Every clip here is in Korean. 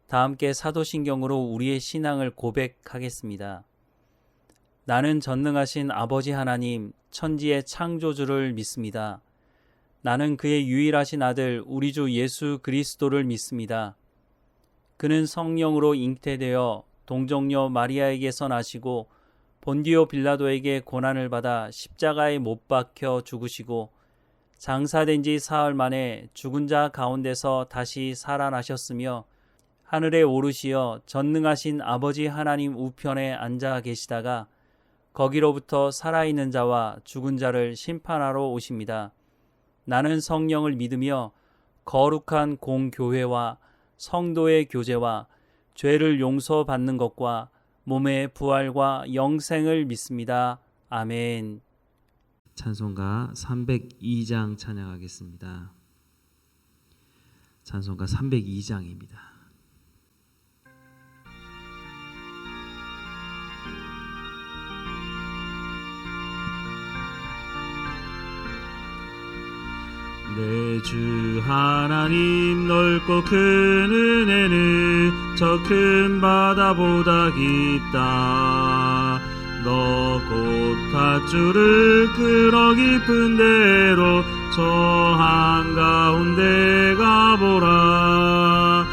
다 함께 사도신경으로 우리의 신앙을 고백하겠습니다. 나는 전능하신 아버지 하나님, 천지의 창조주를 믿습니다. 나는 그의 유일하신 아들 우리 주 예수 그리스도를 믿습니다. 그는 성령으로 잉태되어 동정녀 마리아에게서 나시고 본디오 빌라도에게 고난을 받아 십자가에 못 박혀 죽으시고 장사된 지 사흘 만에 죽은 자 가운데서 다시 살아나셨으며 하늘에 오르시어 전능하신 아버지 하나님 우편에 앉아 계시다가 거기로부터 살아있는 자와 죽은 자를 심판하러 오십니다. 나는 성령을 믿으며 거룩한 공교회와 성도의 교제와 죄를 용서받는 것과 몸의 부활과 영생을 믿습니다. 아멘. 찬송가 302장 찬양하겠습니다. 찬송가 302장입니다. 내 주 하나님 넓고 큰 은혜는 저 큰 바다보다 깊다. 너 곧 밧줄을 끌어 깊은 데로 저 한가운데 가보라.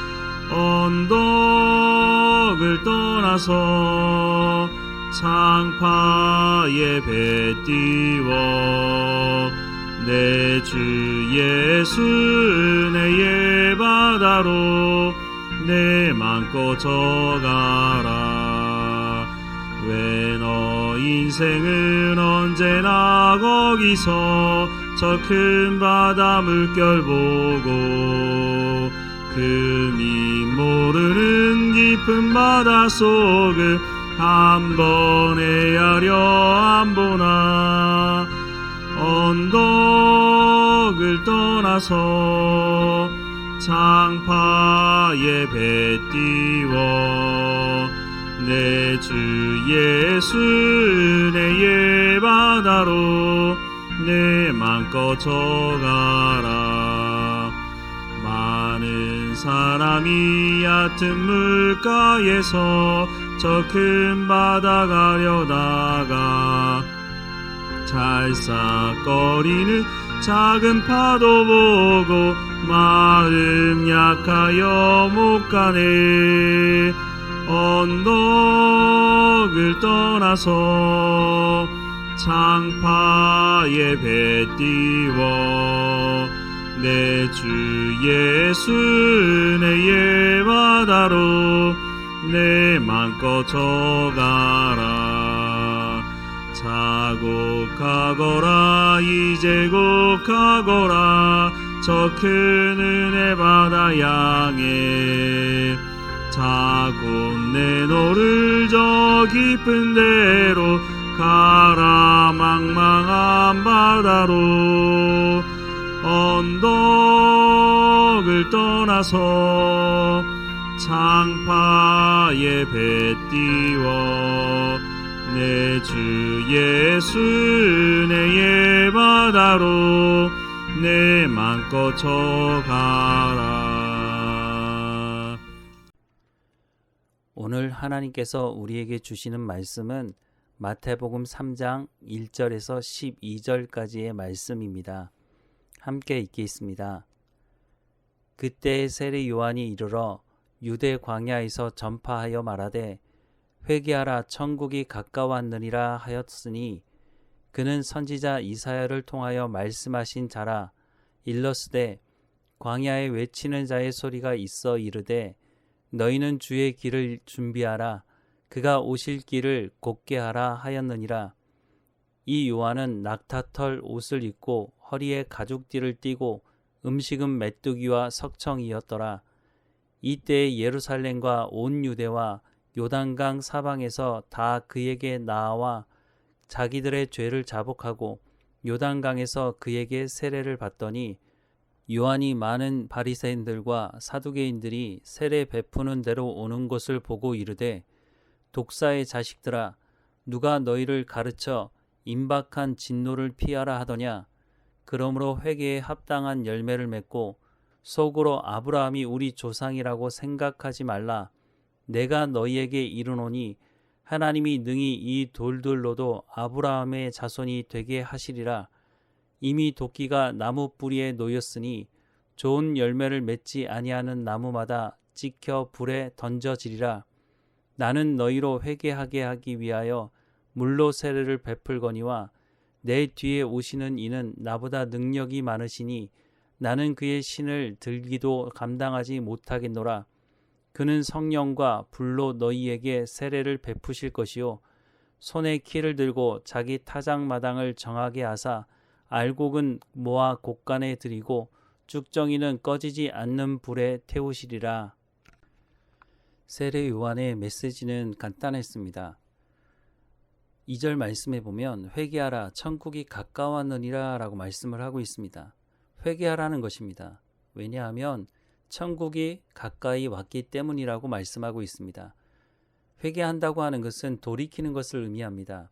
언덕을 떠나서 창파에 배 띄워 내 주 예수 은혜의 바다로 내 맘껏 져가라. 왜 너 인생은 언제나 거기서 저 큰 바다 물결 보고 금이 모르는 깊은 바다 속을 한 번 헤아려 안 보나. 언덕을 떠나서 창파에 배 띄워 내 주 예수 은혜의 바다로 내 맘껏 져가라. 많은 사람이 얕은 물가에서 저 큰 바다 가려다가 찰싹거리는 작은 파도 보고 마음 약하여 못 가네. 언덕을 떠나서 창파에 배 띄워 내 주 예수 은혜의 바다로 내 맘껏 져가라. 자곡하거라 이제 곡하거라 저 큰 은혜 바다 향해. 자곧 내 노를 저 깊은 데로 가라. 망망한 바다로 언덕을 떠나서 창파에 배 띄워 내 주 예수 은혜의 바다로 내 맘껏 져가라. 오늘 하나님께서 우리에게 주시는 말씀은 마태복음 3장 1절에서 12절까지의 말씀입니다. 함께 읽겠습니다. 그때 세례 요한이 이르러 유대 광야에서 전파하여 말하되 회개하라 천국이 가까웠느니라 하였으니 그는 선지자 이사야를 통하여 말씀하신 자라. 일러스되 광야에 외치는 자의 소리가 있어 이르되 너희는 주의 길을 준비하라. 그가 오실 길을 곧게 하라 하였느니라. 이 요한은 낙타털 옷을 입고 허리에 가죽띠를 띠고 음식은 메뚜기와 석청이었더라. 이때에 예루살렘과 온 유대와 요단강 사방에서 다 그에게 나아와 자기들의 죄를 자복하고 요단강에서 그에게 세례를 받더니 요한이 많은 바리새인들과 사두개인들이 세례 베푸는 대로 오는 것을 보고 이르되 독사의 자식들아 누가 너희를 가르쳐 임박한 진노를 피하라 하더냐. 그러므로 회개에 합당한 열매를 맺고 속으로 아브라함이 우리 조상이라고 생각하지 말라. 내가 너희에게 이르노니 하나님이 능히 이 돌들로도 아브라함의 자손이 되게 하시리라. 이미 도끼가 나무 뿌리에 놓였으니 좋은 열매를 맺지 아니하는 나무마다 찍혀 불에 던져지리라. 나는 너희로 회개하게 하기 위하여 물로 세례를 베풀거니와 내 뒤에 오시는 이는 나보다 능력이 많으시니 나는 그의 신을 들기도 감당하지 못하겠노라. 그는 성령과 불로 너희에게 세례를 베푸실 것이요 손에 키를 들고 자기 타작마당을 정하게 하사 알곡은 모아 곡간에 들이고 쭉정이는 꺼지지 않는 불에 태우시리라. 세례 요한의 메시지는 간단했습니다. 2절 말씀에 보면 회개하라 천국이 가까웠느니라 라고 말씀을 하고 있습니다. 회개하라는 것입니다. 왜냐하면 천국이 가까이 왔기 때문이라고 말씀하고 있습니다. 회개한다고 하는 것은 돌이키는 것을 의미합니다.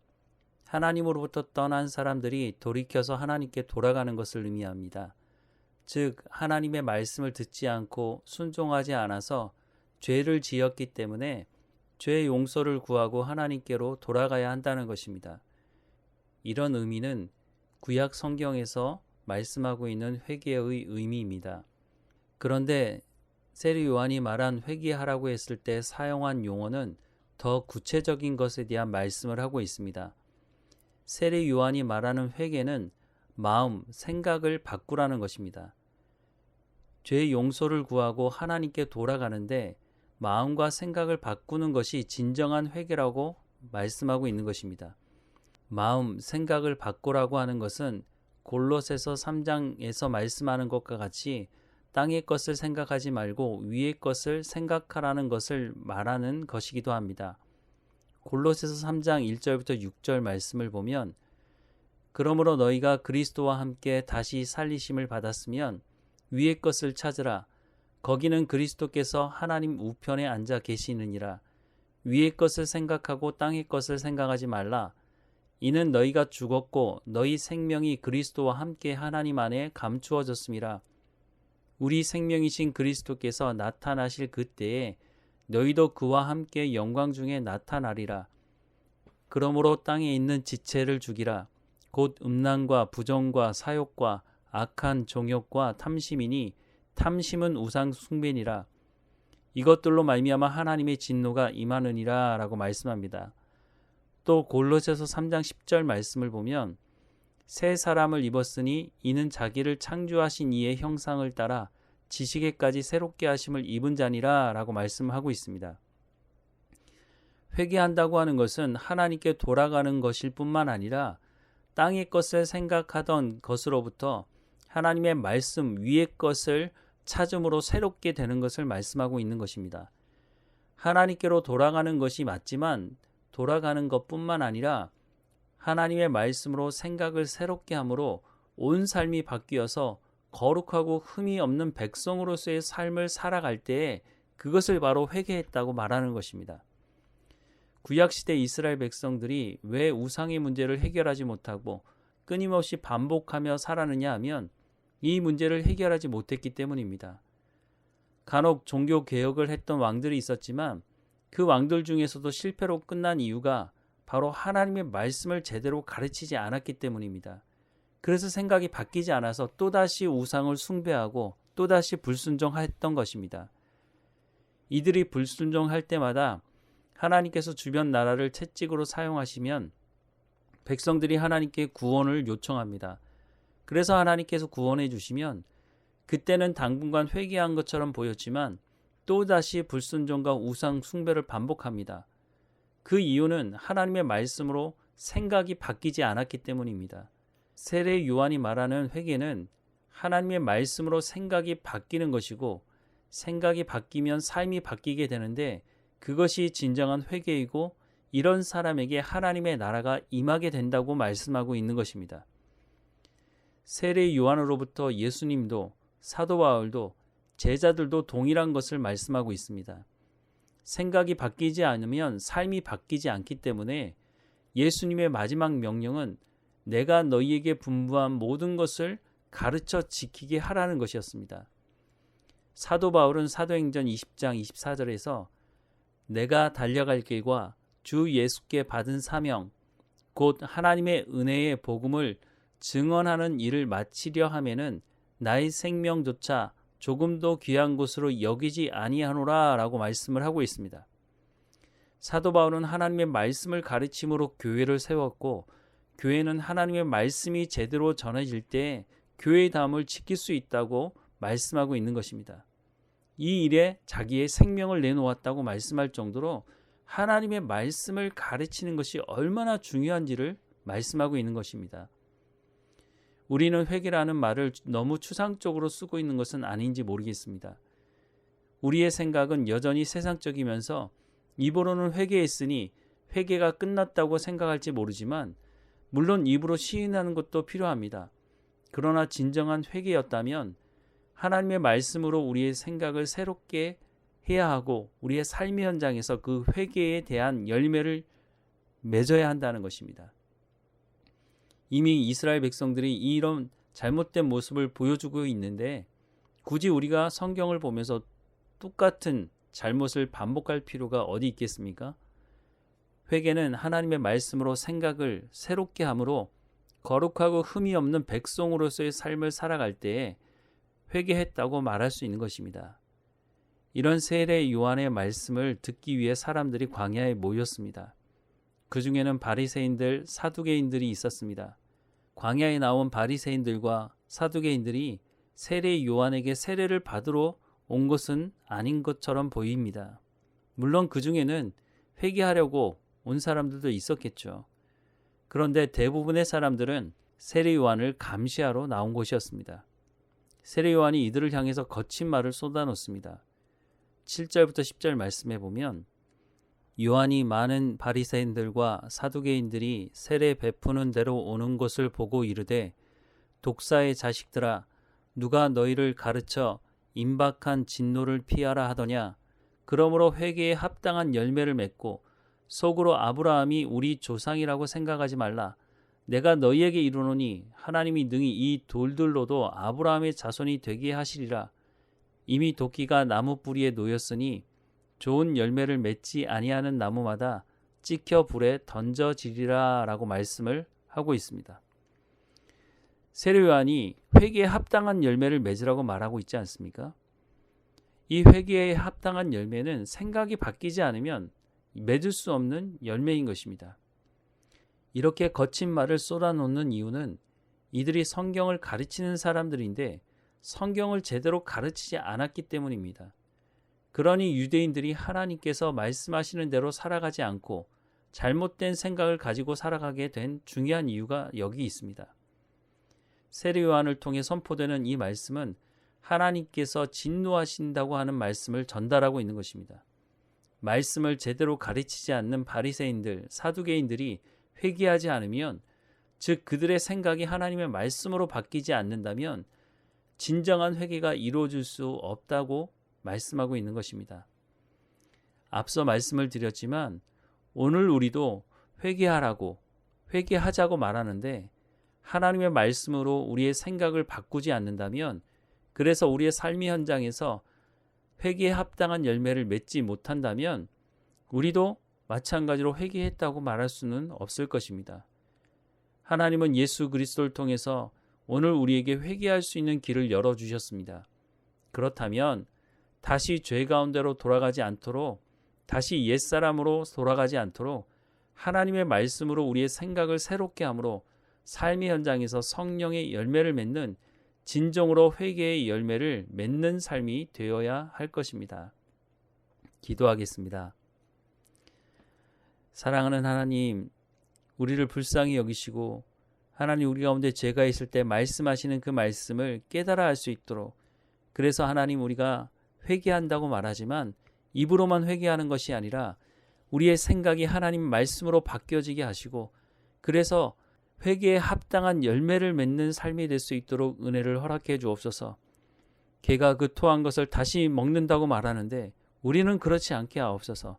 하나님으로부터 떠난 사람들이 돌이켜서 하나님께 돌아가는 것을 의미합니다. 즉 하나님의 말씀을 듣지 않고 순종하지 않아서 죄를 지었기 때문에 죄의 용서를 구하고 하나님께로 돌아가야 한다는 것입니다. 이런 의미는 구약 성경에서 말씀하고 있는 회개의 의미입니다. 그런데 세례 요한이 말한 회개하라고 했을 때 사용한 용어는 더 구체적인 것에 대한 말씀을 하고 있습니다. 세례 요한이 말하는 회개는 마음, 생각을 바꾸라는 것입니다. 죄의 용서를 구하고 하나님께 돌아가는데 마음과 생각을 바꾸는 것이 진정한 회개라고 말씀하고 있는 것입니다. 마음, 생각을 바꾸라고 하는 것은 골로새서 3장에서 말씀하는 것과 같이 땅의 것을 생각하지 말고 위의 것을 생각하라는 것을 말하는 것이기도 합니다. 골로새서 3장 1절부터 6절 말씀을 보면 그러므로 너희가 그리스도와 함께 다시 살리심을 받았으면 위의 것을 찾으라. 거기는 그리스도께서 하나님 우편에 앉아 계시느니라. 위의 것을 생각하고 땅의 것을 생각하지 말라. 이는 너희가 죽었고 너희 생명이 그리스도와 함께 하나님 안에 감추어졌음이라. 우리 생명이신 그리스도께서 나타나실 그때에 너희도 그와 함께 영광 중에 나타나리라. 그러므로 땅에 있는 지체를 죽이라. 곧 음란과 부정과 사욕과 악한 종욕과 탐심이니 탐심은 우상 숭배니라. 이것들로 말미암아 하나님의 진노가 임하느니라 라고 말씀합니다. 또 골로새서 3장 10절 말씀을 보면 새 사람을 입었으니 이는 자기를 창조하신 이의 형상을 따라 지식에까지 새롭게 하심을 입은 자니라 라고 말씀하고 있습니다. 회개한다고 하는 것은 하나님께 돌아가는 것일 뿐만 아니라 땅의 것을 생각하던 것으로부터 하나님의 말씀 위의 것을 찾음으로 새롭게 되는 것을 말씀하고 있는 것입니다. 하나님께로 돌아가는 것이 맞지만 돌아가는 것뿐만 아니라 하나님의 말씀으로 생각을 새롭게 함으로 온 삶이 바뀌어서 거룩하고 흠이 없는 백성으로서의 삶을 살아갈 때에 그것을 바로 회개했다고 말하는 것입니다. 구약시대 이스라엘 백성들이 왜 우상의 문제를 해결하지 못하고 끊임없이 반복하며 살았느냐 하면 이 문제를 해결하지 못했기 때문입니다. 간혹 종교 개혁을 했던 왕들이 있었지만 그 왕들 중에서도 실패로 끝난 이유가 바로 하나님의 말씀을 제대로 가르치지 않았기 때문입니다. 그래서 생각이 바뀌지 않아서 또다시 우상을 숭배하고 또다시 불순종했던 것입니다. 이들이 불순종할 때마다 하나님께서 주변 나라를 채찍으로 사용하시면 백성들이 하나님께 구원을 요청합니다. 그래서 하나님께서 구원해 주시면 그때는 당분간 회개한 것처럼 보였지만 또다시 불순종과 우상 숭배를 반복합니다. 그 이유는 하나님의 말씀으로 생각이 바뀌지 않았기 때문입니다. 세례 요한이 말하는 회개는 하나님의 말씀으로 생각이 바뀌는 것이고 생각이 바뀌면 삶이 바뀌게 되는데 그것이 진정한 회개이고 이런 사람에게 하나님의 나라가 임하게 된다고 말씀하고 있는 것입니다. 세례 요한으로부터 예수님도 사도 바울도 제자들도 동일한 것을 말씀하고 있습니다. 생각이 바뀌지 않으면 삶이 바뀌지 않기 때문에 예수님의 마지막 명령은 내가 너희에게 분부한 모든 것을 가르쳐 지키게 하라는 것이었습니다. 사도 바울은 사도행전 20장 24절에서 내가 달려갈 길과 주 예수께 받은 사명 곧 하나님의 은혜의 복음을 증언하는 일을 마치려 하면은 나의 생명조차 조금도 귀한 것으로 여기지 아니하노라 라고 말씀을 하고 있습니다. 사도 바울은 하나님의 말씀을 가르침으로 교회를 세웠고 교회는 하나님의 말씀이 제대로 전해질 때 교회의 다음을 지킬 수 있다고 말씀하고 있는 것입니다. 이 일에 자기의 생명을 내놓았다고 말씀할 정도로 하나님의 말씀을 가르치는 것이 얼마나 중요한지를 말씀하고 있는 것입니다. 우리는 회개라는 말을 너무 추상적으로 쓰고 있는 것은 아닌지 모르겠습니다. 우리의 생각은 여전히 세상적이면서 입으로는 회개했으니 회개가 끝났다고 생각할지 모르지만 물론 입으로 시인하는 것도 필요합니다. 그러나 진정한 회개였다면 하나님의 말씀으로 우리의 생각을 새롭게 해야 하고 우리의 삶의 현장에서 그 회개에 대한 열매를 맺어야 한다는 것입니다. 이미 이스라엘 백성들이 이런 잘못된 모습을 보여주고 있는데 굳이 우리가 성경을 보면서 똑같은 잘못을 반복할 필요가 어디 있겠습니까? 회개는 하나님의 말씀으로 생각을 새롭게 함으로 거룩하고 흠이 없는 백성으로서의 삶을 살아갈 때에 회개했다고 말할 수 있는 것입니다. 이런 세례 요한의 말씀을 듣기 위해 사람들이 광야에 모였습니다. 그 중에는 바리새인들, 사두개인들이 있었습니다. 광야에 나온 바리새인들과 사두개인들이 세례 요한에게 세례를 받으러 온 것은 아닌 것처럼 보입니다. 물론 그 중에는 회개하려고 온 사람들도 있었겠죠. 그런데 대부분의 사람들은 세례 요한을 감시하러 나온 것이었습니다. 세례 요한이 이들을 향해서 거친 말을 쏟아놓습니다. 7절부터 10절 말씀해 보면 요한이 많은 바리새인들과 사두개인들이 세례 베푸는 대로 오는 것을 보고 이르되 독사의 자식들아 누가 너희를 가르쳐 임박한 진노를 피하라 하더냐 그러므로 회개에 합당한 열매를 맺고 속으로 아브라함이 우리 조상이라고 생각하지 말라. 내가 너희에게 이르노니 하나님이 능히 이 돌들로도 아브라함의 자손이 되게 하시리라. 이미 도끼가 나무 뿌리에 놓였으니 좋은 열매를 맺지 아니하는 나무마다 찍혀 불에 던져지리라 라고 말씀을 하고 있습니다. 세례 요한이 회개에 합당한 열매를 맺으라고 말하고 있지 않습니까? 이 회개에 합당한 열매는 생각이 바뀌지 않으면 맺을 수 없는 열매인 것입니다. 이렇게 거친 말을 쏟아놓는 이유는 이들이 성경을 가르치는 사람들인데 성경을 제대로 가르치지 않았기 때문입니다. 그러니 유대인들이 하나님께서 말씀하시는 대로 살아가지 않고 잘못된 생각을 가지고 살아가게 된 중요한 이유가 여기 있습니다. 세례 요한을 통해 선포되는 이 말씀은 하나님께서 진노하신다고 하는 말씀을 전달하고 있는 것입니다. 말씀을 제대로 가르치지 않는 바리새인들, 사두개인들이 회개하지 않으면 즉 그들의 생각이 하나님의 말씀으로 바뀌지 않는다면 진정한 회개가 이루어질 수 없다고 말씀하고 있는 것입니다. 앞서 말씀을 드렸지만 오늘 우리도 회개하자고 말하는데 하나님의 말씀으로 우리의 생각을 바꾸지 않는다면 그래서 우리의 삶의 현장에서 회개에 합당한 열매를 맺지 못한다면 우리도 마찬가지로 회개했다고 말할 수는 없을 것입니다. 하나님은 예수 그리스도를 통해서 오늘 우리에게 회개할 수 있는 길을 열어주셨습니다. 그렇다면 다시 죄 가운데로 돌아가지 않도록 다시 옛사람으로 돌아가지 않도록 하나님의 말씀으로 우리의 생각을 새롭게 함으로 삶의 현장에서 성령의 열매를 맺는 진정으로 회개의 열매를 맺는 삶이 되어야 할 것입니다. 기도하겠습니다. 사랑하는 하나님, 우리를 불쌍히 여기시고 하나님 우리 가운데 죄가 있을 때 말씀하시는 그 말씀을 깨달아 할 수 있도록 그래서 하나님 우리가 회개한다고 말하지만 입으로만 회개하는 것이 아니라 우리의 생각이 하나님 말씀으로 바뀌어지게 하시고 그래서 회개에 합당한 열매를 맺는 삶이 될 수 있도록 은혜를 허락해 주옵소서. 개가 그 토한 것을 다시 먹는다고 말하는데 우리는 그렇지 않게 하옵소서.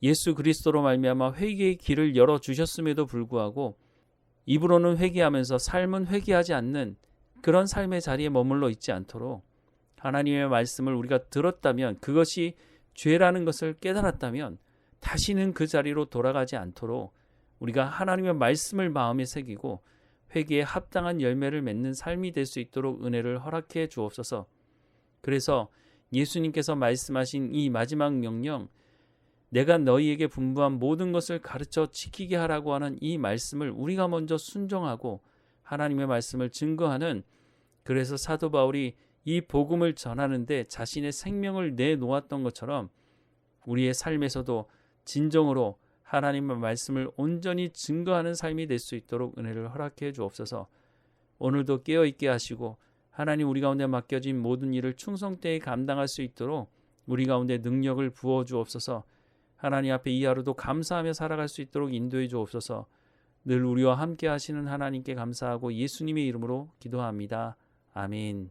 예수 그리스도로 말미암아 회개의 길을 열어주셨음에도 불구하고 입으로는 회개하면서 삶은 회개하지 않는 그런 삶의 자리에 머물러 있지 않도록 하나님의 말씀을 우리가 들었다면, 그것이 죄라는 것을 깨달았다면 다시는 그 자리로 돌아가지 않도록 우리가 하나님의 말씀을 마음에 새기고 회개에 합당한 열매를 맺는 삶이 될 수 있도록 은혜를 허락해 주옵소서. 그래서 예수님께서 말씀하신 이 마지막 명령, 내가 너희에게 분부한 모든 것을 가르쳐 지키게 하라고 하는 이 말씀을 우리가 먼저 순종하고 하나님의 말씀을 증거하는, 그래서 사도 바울이 이 복음을 전하는데 자신의 생명을 내놓았던 것처럼 우리의 삶에서도 진정으로 하나님의 말씀을 온전히 증거하는 삶이 될 수 있도록 은혜를 허락해 주옵소서. 오늘도 깨어있게 하시고 하나님 우리 가운데 맡겨진 모든 일을 충성되이 감당할 수 있도록 우리 가운데 능력을 부어 주옵소서. 하나님 앞에 이 하루도 감사하며 살아갈 수 있도록 인도해 주옵소서. 늘 우리와 함께 하시는 하나님께 감사하고 예수님의 이름으로 기도합니다. 아멘.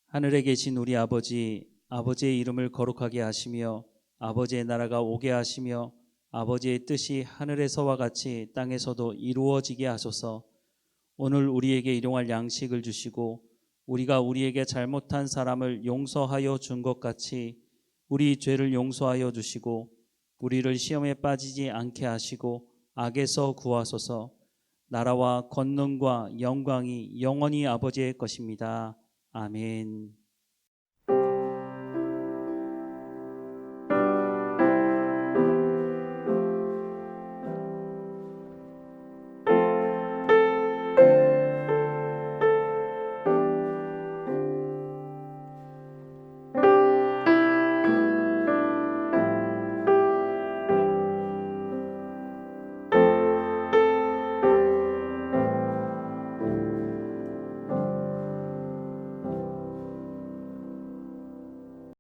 하늘에 계신 우리 아버지, 아버지의 이름을 거룩하게 하시며 아버지의 나라가 오게 하시며 아버지의 뜻이 하늘에서와 같이 땅에서도 이루어지게 하소서. 오늘 우리에게 일용할 양식을 주시고 우리가 우리에게 잘못한 사람을 용서하여 준 것 같이 우리 죄를 용서하여 주시고 우리를 시험에 빠지지 않게 하시고 악에서 구하소서. 나라와 권능과 영광이 영원히 아버지의 것입니다. 아멘.